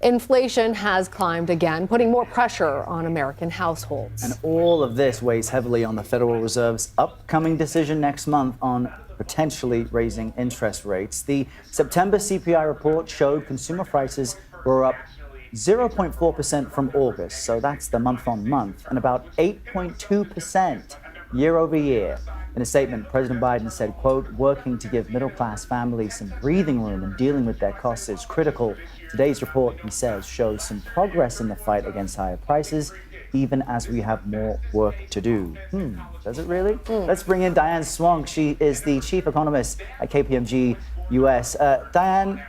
Inflation has climbed again, putting more pressure on American households. And all of this weighs heavily on the Federal Reserve's upcoming decision next month on potentially raising interest rates. The September CPI report showed consumer prices were up 0.4% from August, so that's the month on month, and about 8.2% year over year. In a statement, President Biden said, quote, working to give middle-class families some breathing room in dealing with their costs is critical. Today's report, he says, shows some progress in the fight against higher prices, even as we have more work to do. Does it really? Let's bring in Diane Swonk. She is the chief economist at KPMG US. Diane,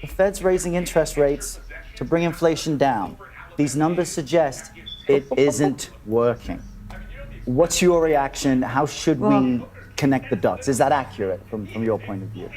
the Fed's raising interest rates to bring inflation down. These numbers suggest it isn't working. What's your reaction? How should we connect the dots? Is that accurate from your point of view?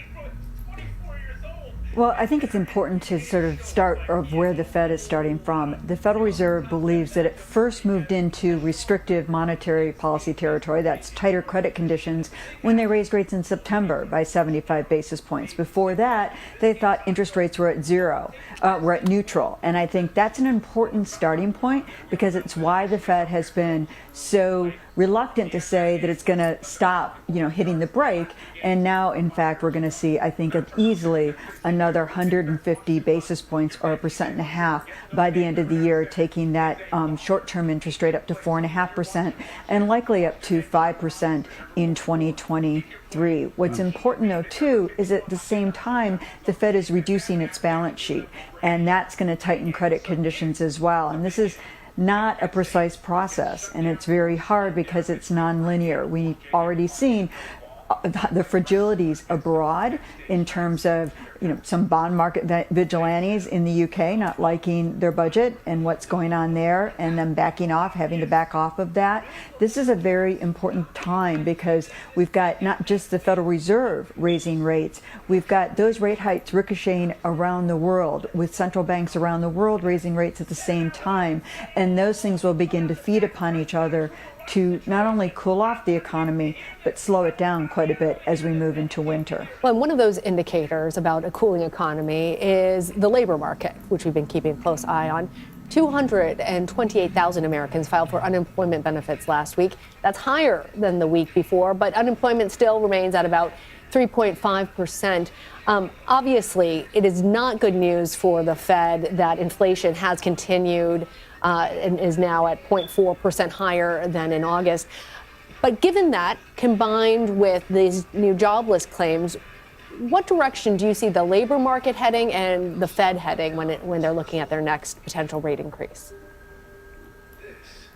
Well, I think it's important to sort of start of where the Fed is starting from. The Federal Reserve believes that it first moved into restrictive monetary policy territory, that's tighter credit conditions, when they raised rates in September by 75 basis points. Before that, they thought interest rates were at zero, were at neutral. And I think that's an important starting point because it's why the Fed has been so reluctant to say that it's going to stop, hitting the brake. And now, in fact, we're going to see, I think, easily another 150 basis points or 1.5% by the end of the year, taking that short-term interest rate up to 4.5% and likely up to 5% in 2023. What's important, though, too, is at the same time, the Fed is reducing its balance sheet, and that's going to tighten credit conditions as well. And this is not a precise process, and it's very hard because it's nonlinear. We've already seen the fragilities abroad in terms of some bond market vigilantes in the UK not liking their budget and what's going on there, and then backing off, having to back off of that. This is a very important time because we've got not just the Federal Reserve raising rates, we've got those rate hikes ricocheting around the world with central banks around the world raising rates at the same time, and those things will begin to feed upon each other to not only cool off the economy, but slow it down quite a bit as we move into winter. Well, and one of those indicators about a cooling economy is the labor market, which we've been keeping a close eye on. 228,000 Americans filed for unemployment benefits last week. That's higher than the week before, but unemployment still remains at about 3.5%. Obviously, it is not good news for the Fed that inflation has continued and is now at 0.4% higher than in August. But given that, combined with these new jobless claims, what direction do you see the labor market heading and the Fed heading when they're looking at their next potential rate increase?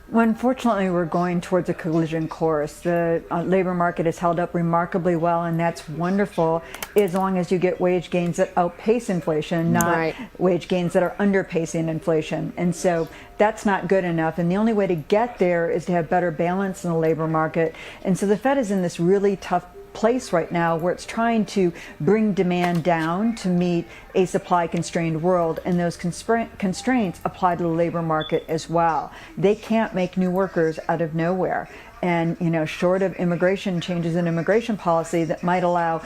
Well, unfortunately, we're going towards a collision course. The labor market has held up remarkably well, and that's wonderful as long as you get wage gains that outpace inflation, not wage gains that are underpacing inflation. And so that's not good enough. And the only way to get there is to have better balance in the labor market. And so the Fed is in this really tough place right now where it's trying to bring demand down to meet a supply constrained world, and those constraints apply to the labor market as well. They can't make new workers out of nowhere. And, short of immigration changes in immigration policy that might allow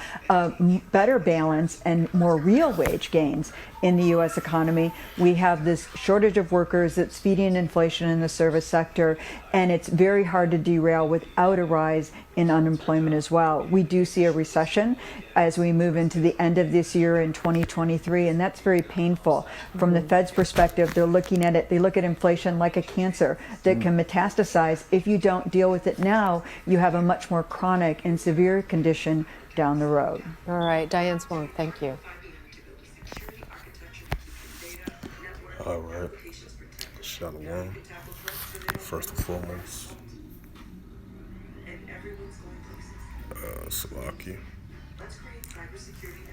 better balance and more real wage gains in the U.S. economy, we have this shortage of workers that's feeding inflation in the service sector, and it's very hard to derail without a rise in unemployment as well. We do see a recession as we move into the end of this year in 2023, and that's very painful. From the Fed's perspective, they're looking at it, they look at inflation like a cancer that can metastasize. If you don't deal with it now, you have a much more chronic and severe condition down the road. All right, Diane Swonk, thank you. All right, Shalom. First and foremost, Salaki.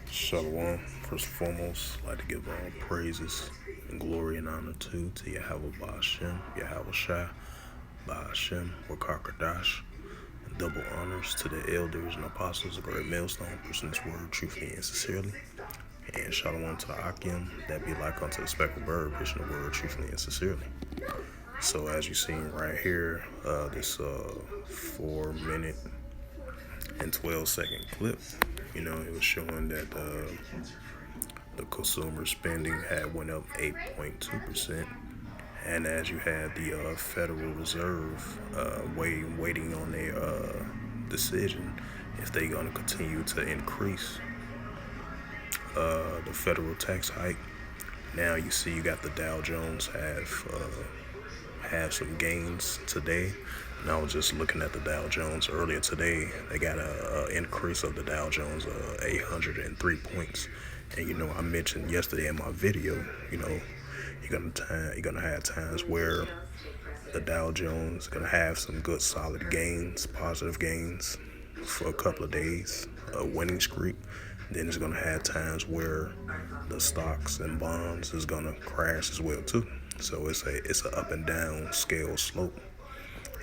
Shalom. First and foremost, I'd like to give all praises and glory and honor to Yahweh Ba'ashem, Yahweh Shai, Ba'ashem, Wakakadash, and double honors to the elders and apostles, a great millstone, preaching this word truthfully and sincerely. And shalom to the Akim, that be like unto the speckled bird, preaching the word truthfully and sincerely. So as you seen right here, this 4-minute and 12-second clip, it was showing that the consumer spending had went up 8.2%. And as you had the Federal Reserve waiting on their decision if they're going to continue to increase the federal tax hike. Now you see you got the Dow Jones have some gains today. And I was just looking at the Dow Jones earlier today. They got a increase of the Dow Jones 803 points. And I mentioned yesterday in my video, you're gonna have times where the Dow Jones is gonna have some good solid gains, positive gains for a couple of days, a winning streak. Then it's gonna have times where the stocks and bonds is gonna crash as well too. So it's a up and down scale slope.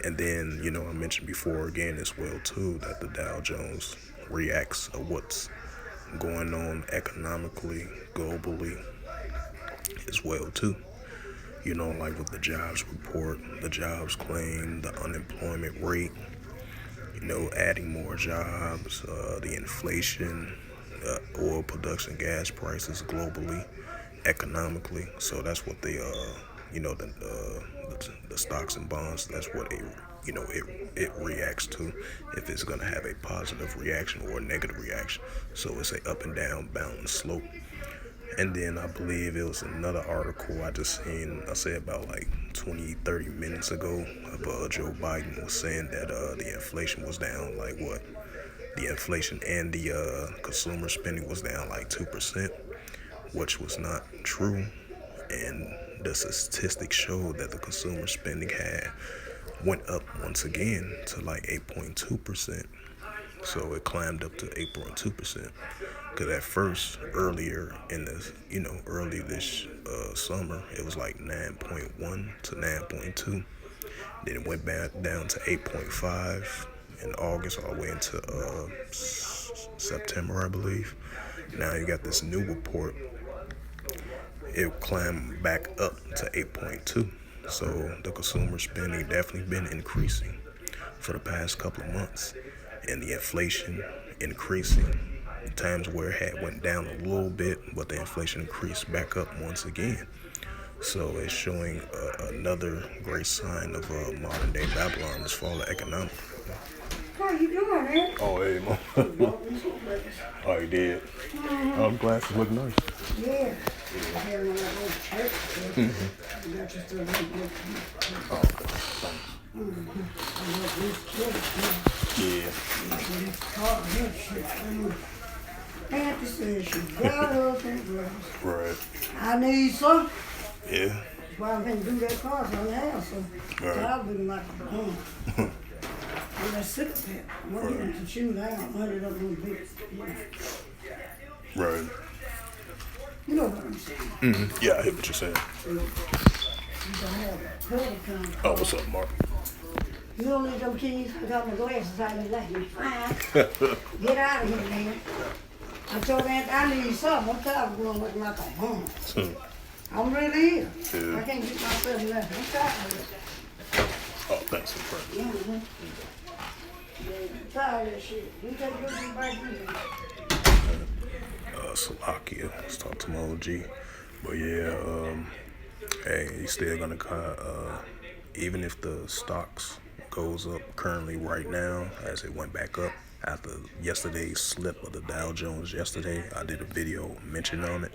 And then I mentioned before again as well too that the Dow Jones reacts to what's going on economically, globally as well too. Like with the jobs report, the jobs claim, the unemployment rate, adding more jobs, the inflation, oil production, gas prices globally, economically. So that's what they, the stocks and bonds. That's what it reacts to. If it's gonna have a positive reaction or a negative reaction. So it's a up and down balanced slope. And then I believe it was another article I just seen, I say about like 20-30 minutes ago, Joe Biden was saying that the inflation was down like what? The inflation and the consumer spending was down like 2%, which was not true. And the statistics showed that the consumer spending went up once again to like 8.2%. So it climbed up to 8.2%. Because at first, earlier in this, early this summer, it was like 9.1 to 9.2. Then it went back down to 8.5 in August, all the way into September, I believe. Now you got this new report. It climbed back up to 8.2. So the consumer spending definitely been increasing for the past couple of months. And the inflation increasing. Times where it had went down a little bit, but the inflation increased back up once again. So it's showing another great sign of modern day Babylon as far as economic. How you doing, man? Oh, hey, Mom. Oh, you did? Oh, glasses look nice. Yeah. I had one of those checks. You got your stuff. Oh, okay. Thanks. I love these checks. Yeah. Auntie said she got up and dressed. Right. I need some. Yeah. That's why I'm going to do that car so I have some. Right. So I'll be like a bum. And that sick pet. I'm going to chew down 100 of them big. Right. You know what I'm saying? Mm-hmm. Yeah, I hear what you're saying. You don't have a color kind. Oh, what's up, Mark? You don't need them keys. I got my glasses out of like you fine. Get out of here, man. I told Aunt I need something. I'm tired of going looking like a bum. I'm really here. Yeah. I can't get myself left. I'm tired of it. Oh, thanks for praying. I'm tired of that shit. You take your shit back here. Slovakia. Let's talk to my OG. But yeah, hey, he's still gonna even if the stocks goes up currently right now as it went back up after yesterday's slip of the Dow Jones yesterday. I did a video mentioning on it.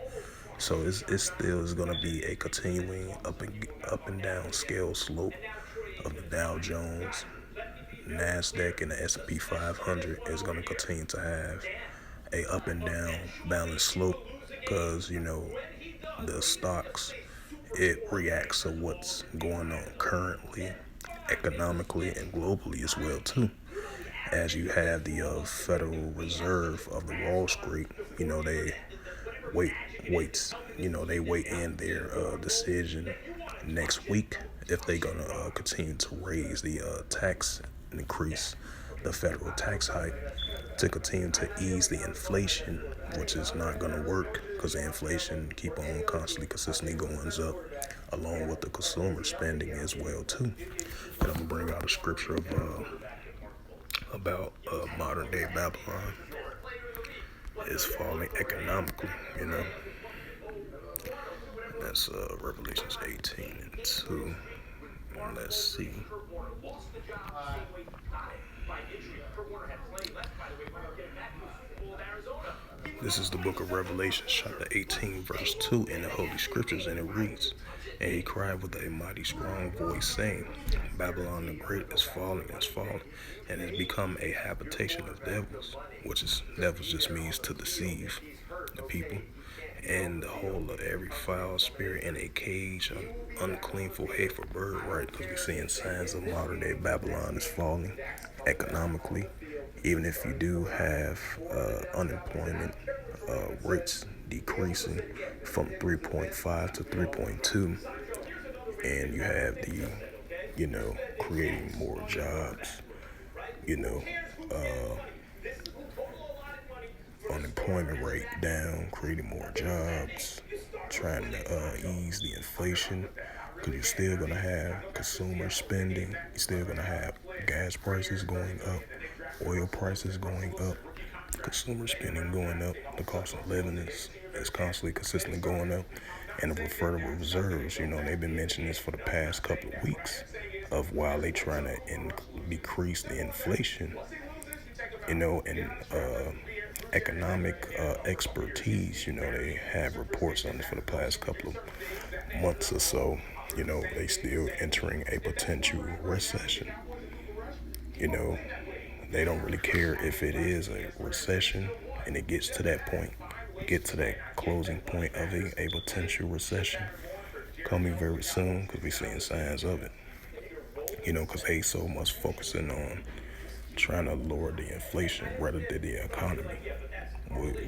So it still is gonna be a continuing up and down scale slope of the Dow Jones. NASDAQ and the S&P 500 is gonna continue to have a up and down balanced slope because the stocks, it reacts to what's going on currently economically and globally as well too. As you have the Federal Reserve of the Wall Street, they wait in their decision next week if they're gonna continue to raise the tax and increase the federal tax hike to continue to ease the inflation, which is not going to work because the inflation keep on consistently going up, along with the consumer spending as well too. And I'm gonna bring out a scripture of about modern day Babylon is falling economically. That's Revelations 18:2. And let's see. This is the book of Revelation, chapter 18, verse 2 in the Holy Scriptures, and it reads, "And he cried with a mighty strong voice, saying, Babylon the Great is falling, and has become a habitation of devils," which is, devils just means to deceive the people, "and the whole of every foul spirit in a cage, an unclean for hateful bird," right? Because we're seeing signs of modern day Babylon is falling economically. Even if you do have unemployment rates decreasing from 3.5 to 3.2, and you have the, creating more jobs, unemployment rate down, creating more jobs, trying to ease the inflation, because you're still going to have consumer spending, you're still going to have gas prices going up, oil prices going up, consumer spending going up, the cost of living is constantly, consistently going up, and the Federal Reserves, they've been mentioning this for the past couple of weeks, of while they trying to decrease the inflation, and economic expertise, they have reports on this for the past couple of months or so, they still entering a potential recession. They don't really care if it is a recession and it gets to that point, get to that closing point of a potential recession coming very soon, because we're seeing signs of it, because they so much focusing on trying to lower the inflation rather than the economy.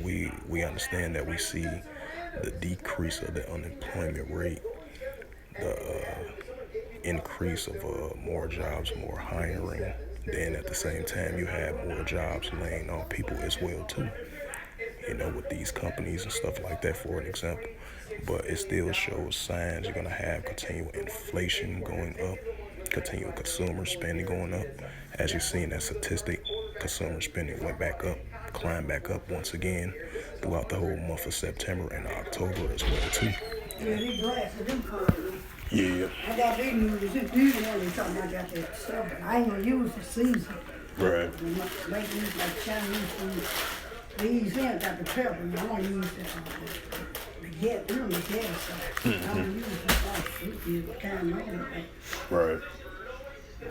We understand that we see the decrease of the unemployment rate, the increase of more jobs, more hiring. Then at the same time, you have more jobs laying off people as well too, with these companies and stuff like that, for an example. But it still shows signs you're going to have continual inflation going up, continual consumer spending going up. As you've seen that statistic, consumer spending went back up, climbed back up once again throughout the whole month of September and October as well too. Yeah, these glasses do cool. Yeah. I got these noodles. It's usually something I got that stuff, but I ain't gonna use the season. Right. Make these like Chinese food. These here got the pepper. I don't use the gas. We don't use gas sauce. I don't use the sauce. We use the kind of Right.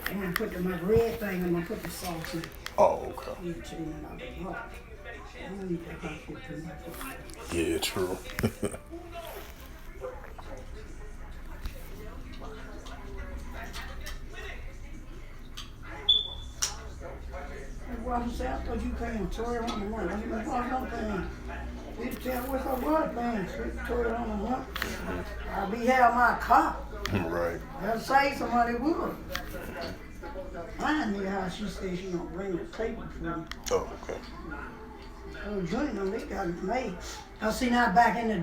I'm gonna put my red thing. I'm gonna put the sauce in. Oh, okay. You chewing it out the box. I don't need that hot food too much. Yeah, true. Well, I said, I thought you paying $12 a month. I said, well, I'm paying. You tell what's I was paying $12 a month. I'll be having my car. Right. I'll say somebody would. Mine knew how she said she gonna bring the table for me. Oh, okay. So joint them, they got it made. I seen that back in the day.